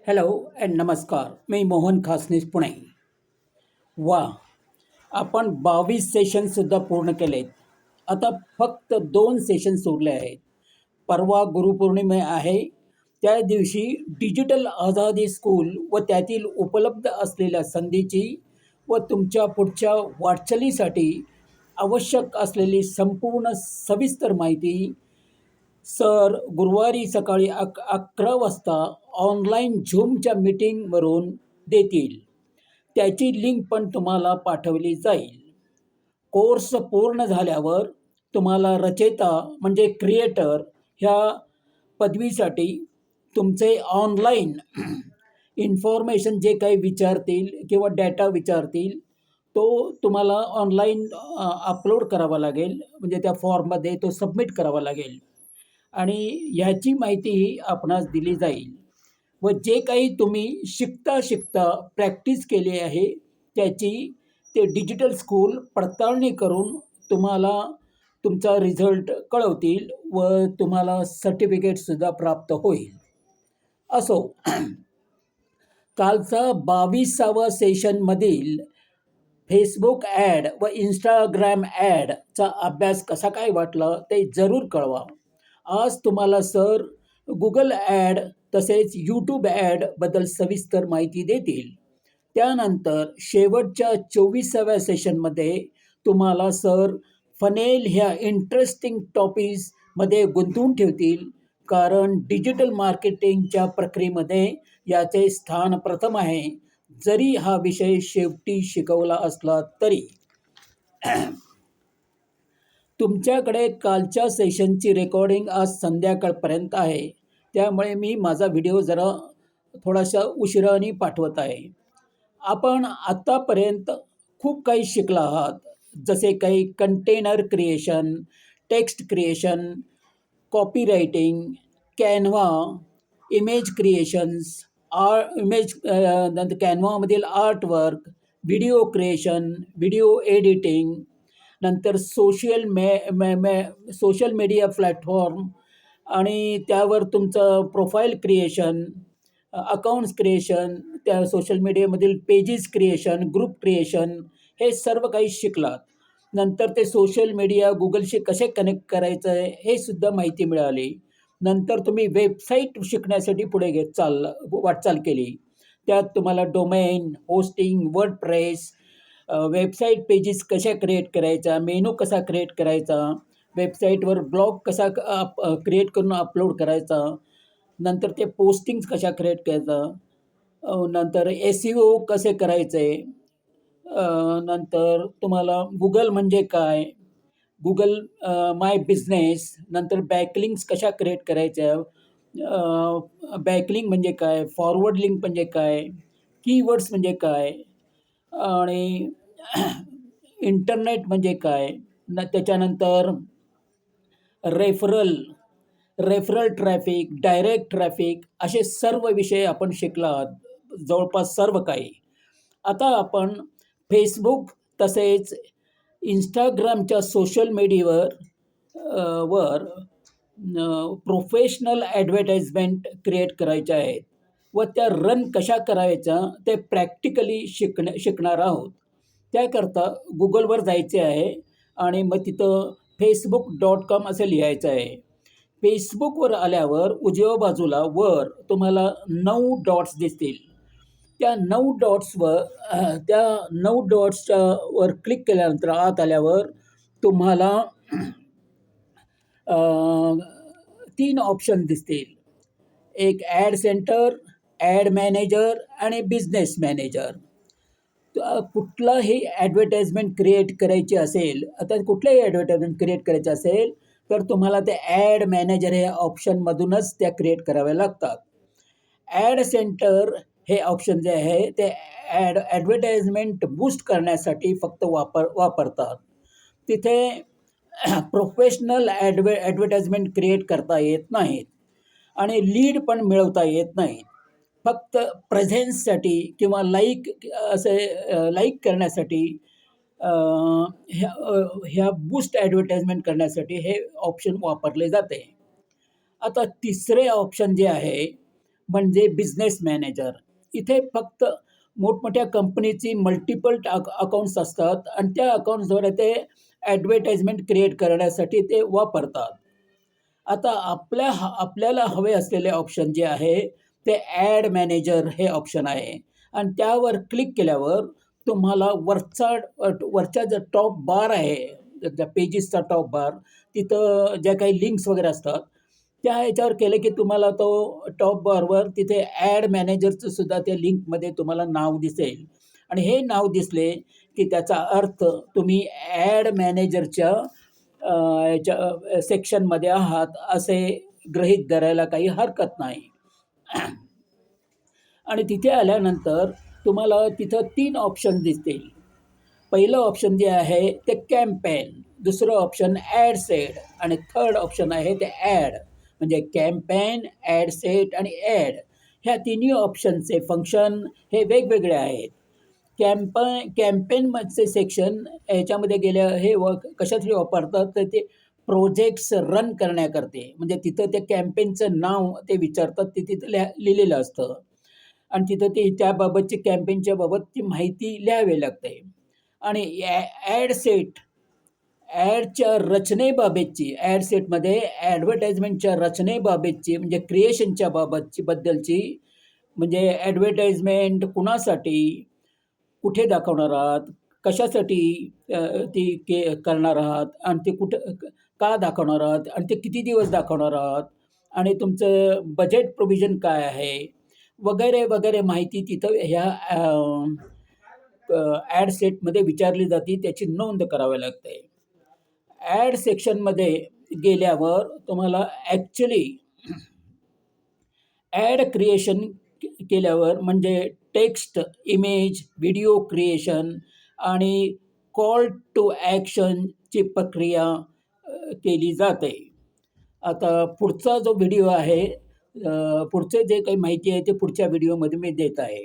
Hello and नमस्कार. मी मोहन खासनीस पुणे. वा, आपण 22 सेशनसुद्धा पूर्ण केलेत. आता फक्त 2 सेशन्स उरले आहेत. परवा गुरुपौर्णिमा आहे. त्या दिवशी डिजिटल आझादी स्कूल व त्यातील उपलब्ध असलेल्या संधीची व तुमच्या पुढच्या वाटचालीसाठी आवश्यक असलेली संपूर्ण सविस्तर माहिती सर गुरुवारी सकाळी 11 वाजता ऑनलाईन झूमच्या मीटिंगवरून देतील. त्याची लिंक पण तुम्हाला पाठवली जाईल. कोर्स पूर्ण झाल्यावर तुम्हाला रचयिता म्हणजे क्रिएटर ह्या पदवीसाठी तुमचे ऑनलाईन इन्फॉर्मेशन जे काही विचारतील किंवा डेटा विचारतील तो तुम्हाला ऑनलाईन अपलोड करावा लागेल. म्हणजे त्या फॉर्ममध्ये तो सबमिट करावा लागेल आणि ह्याची माहितीही आपणास दिली जाईल. व जे काही तुम्ही शिकता शिकता प्रॅक्टिस केली आहे त्याची ते डिजिटल स्कूल पडताळणी करून तुम्हाला तुमचा रिझल्ट कळवतील व तुम्हाला सर्टिफिकेटसुद्धा प्राप्त होईल. असो, कालचा 22वा सेशनमधील फेसबुक ॲड व इंस्टाग्राम ॲडचा अभ्यास कसा काय वाटला ते जरूर कळवा. आज तुम्हाला सर गुगल ॲड तसेच यूट्यूब ॲडबद्दल सविस्तर माहिती देतील. त्यानंतर शेवटच्या 24व्या सेशनमध्ये तुम्हाला सर फनेल ह्या इंटरेस्टिंग टॉपिक्समध्ये गुंतवून ठेवतील, कारण डिजिटल मार्केटिंगच्या प्रक्रियेमध्ये याचे स्थान प्रथम आहे, जरी हा विषय शेवटी शिकवला असला तरी. तुमच्याकडे कालच्या सेशनची रेकॉर्डिंग आज संध्याकाळपर्यंत आहे, त्यामुळे मी माझा व्हिडिओ जरा थोडासा उशिराने पाठवत आहे. आपण आत्तापर्यंत खूप काही शिकला आहात, जसे काही container creation, text creation, copy writing, Canva, image creations, नंतर कॅनव्हामधील artwork, video creation, video editing, नंतर सोशल मीडिया प्लॅटफॉर्म आणि त्यावर तुमचं प्रोफाईल क्रिएशन, अकाउंट्स क्रिएशन, त्या सोशल मीडियामधील पेजेस क्रिएशन, ग्रुप क्रिएशन, हे सर्व काही शिकलात. नंतर ते सोशल मीडिया गुगलशी कसे कनेक्ट करायचं आहे हे सुद्धा माहिती मिळाली. नंतर तुम्ही वेबसाईट शिकण्यासाठी पुढे वाटचाल केली. त्यात तुम्हाला domain, hosting, WordPress, website pages कशा क्रिएट करायचा, मेनू कसा क्रिएट करायचा, वेबसाईटवर ब्लॉग कसा क्रिएट करून अपलोड करायचा, नंतर ते पोस्टिंग्स कशा क्रिएट करायचा, नंतर SEO कसे करायचे, नंतर तुम्हाला गुगल म्हणजे काय, गुगल माय बिझनेस, नंतर बॅकलिंक्स कशा क्रिएट करायच्या, बॅकलिंक म्हणजे काय, फॉरवर्ड लिंक म्हणजे काय, कीवर्ड्स म्हणजे काय, आणि इंटरनेट म्हणजे काय, त्याच्यानंतर रेफरल ट्रॅफिक, डायरेक्ट ट्रॅफिक, असे सर्व विषय आपण शिकला आहात, जवळपास सर्व काही. आता आपण फेसबुक तसेच इंस्टाग्रामच्या सोशल मीडियावर प्रोफेशनल ॲडव्हर्टाइजमेंट क्रिएट करायच्या आहेत व त्या रन कशा करायच्या ते प्रॅक्टिकली शिकणार आहोत. त्याकरता गुगलवर जायचे आहे आणि मग तिथं facebook.com असं लिहायचं आहे. फेसबुकवर आल्यावर उजव्या बाजूला वर तुम्हाला 9 डॉट्स दिसतील. त्या 9 डॉट्सच्या वर क्लिक केल्यानंतर आत आल्यावर तुम्हाला 3 ऑप्शन दिसतील. एक ॲड सेंटर, ॲड मॅनेजर आणि बिझनेस मॅनेजर. कुठलाही ॲडव्हर्टाइजमेंट क्रिएट करायची असेल, आता कुठल्याही ॲडव्हर्टाइजमेंट क्रिएट करायचं असेल तर तुम्हाला ते ॲड मॅनेजर हे ऑप्शनमधूनच त्या क्रिएट कराव्या लागतात. ॲड सेंटर हे ऑप्शन जे आहे ते ॲडव्हर्टाइजमेंट बूस्ट करण्यासाठी फक्त वापरतात. तिथे प्रोफेशनल ॲडव्हर्टाइजमेंट क्रिएट करता येत नाहीत आणि लीड पण मिळवता येत नाहीत. फक्त प्रेझेन्ससाठी किंवा लाईक करण्यासाठी, ह्या बूस्ट ॲडव्हर्टाइजमेंट करण्यासाठी हे ऑप्शन वापरले जाते. आता तिसरे ऑप्शन जे आहे म्हणजे बिझनेस मॅनेजर. इथे फक्त मोठमोठ्या कंपनीची मल्टिपल अकाउंट्स असतात आणि त्या अकाउंट्सद्वारे ते ॲडव्हर्टाइजमेंट क्रिएट करण्यासाठी ते वापरतात. आता आपल्याला हवे असलेले ऑप्शन जे आहे ते ॲड मॅनेजर हे ऑप्शन आहे आणि त्यावर क्लिक केल्यावर तुम्हाला वरच्या जो टॉप बार आहे, त्या पेजेसचा टॉप बार, तिथं ज्या काही लिंक्स वगैरे असतात, त्या ह्याच्यावर केलं की तुम्हाला तो टॉप बारवर तिथे ॲड मॅनेजरचं सुद्धा त्या लिंकमध्ये तुम्हाला नाव दिसेल आणि हे नाव दिसले की त्याचा अर्थ तुम्ही ॲड मॅनेजरच्या याच्या सेक्शनमध्ये आहात असे गृहीत धरायला काही हरकत नाही. आणि तिथे आल्यानंतर तुम्हाला तिथं 3 ऑप्शन दिसतील. पहिलं ऑप्शन जे आहे ते कॅम्पेन, दुसरं ऑप्शन ॲड सेट आणि थर्ड ऑप्शन आहे ते ॲड. म्हणजे कॅम्पेन, ॲड सेट आणि ॲड ह्या तिन्ही ऑप्शनचे फंक्शन हे वेगवेगळे आहेत. कॅम्पेनमधचे सेक्शन याच्यामध्ये गेल्या हे कशासाठी वापरतात तर ते प्रोजेक्ट्स रन करण्याकरते. म्हणजे तिथं ते कॅम्पेनचं नाव ते विचारतात, ते तिथं लिहिलेलं असतं आणि तिथं ते त्याबाबतची कॅम्पेनच्या बाबतची माहिती लिहावी लागते. आणि ॲड सेट, ॲडच्या रचनेबाबतची, ॲड सेटमध्ये ॲडव्हर्टाइजमेंटच्या रचनेबाबतची म्हणजे क्रिएशनच्या बद्दलची, म्हणजे ॲडव्हर्टाइजमेंट कुणासाठी, कुठे दाखवणार आहात, कशासाठी ती करणार आहात आणि ते कुठं का दाखवणार आहात आणि ते किती दिवस दाखवणार आहात आणि तुमचं बजेट प्रोव्हिजन काय आहे, वगैरे वगैरे माहिती तिथं ह्या ॲड सेटमध्ये विचारली जाते, त्याची नोंद करावी लागते. ॲड सेक्शनमध्ये गेल्यावर तुम्हाला ॲक्च्युली ॲड क्रिएशन केल्यावर म्हणजे टेक्स्ट, इमेज, व्हिडिओ क्रिएशन आणि कॉल टू ॲक्शनची प्रक्रिया केली जाते. आता पुढचा जो व्हिडिओ आहे, पुढचे जे काही माहिती आहे ते पुढच्या व्हिडिओमध्ये मी देत आहे.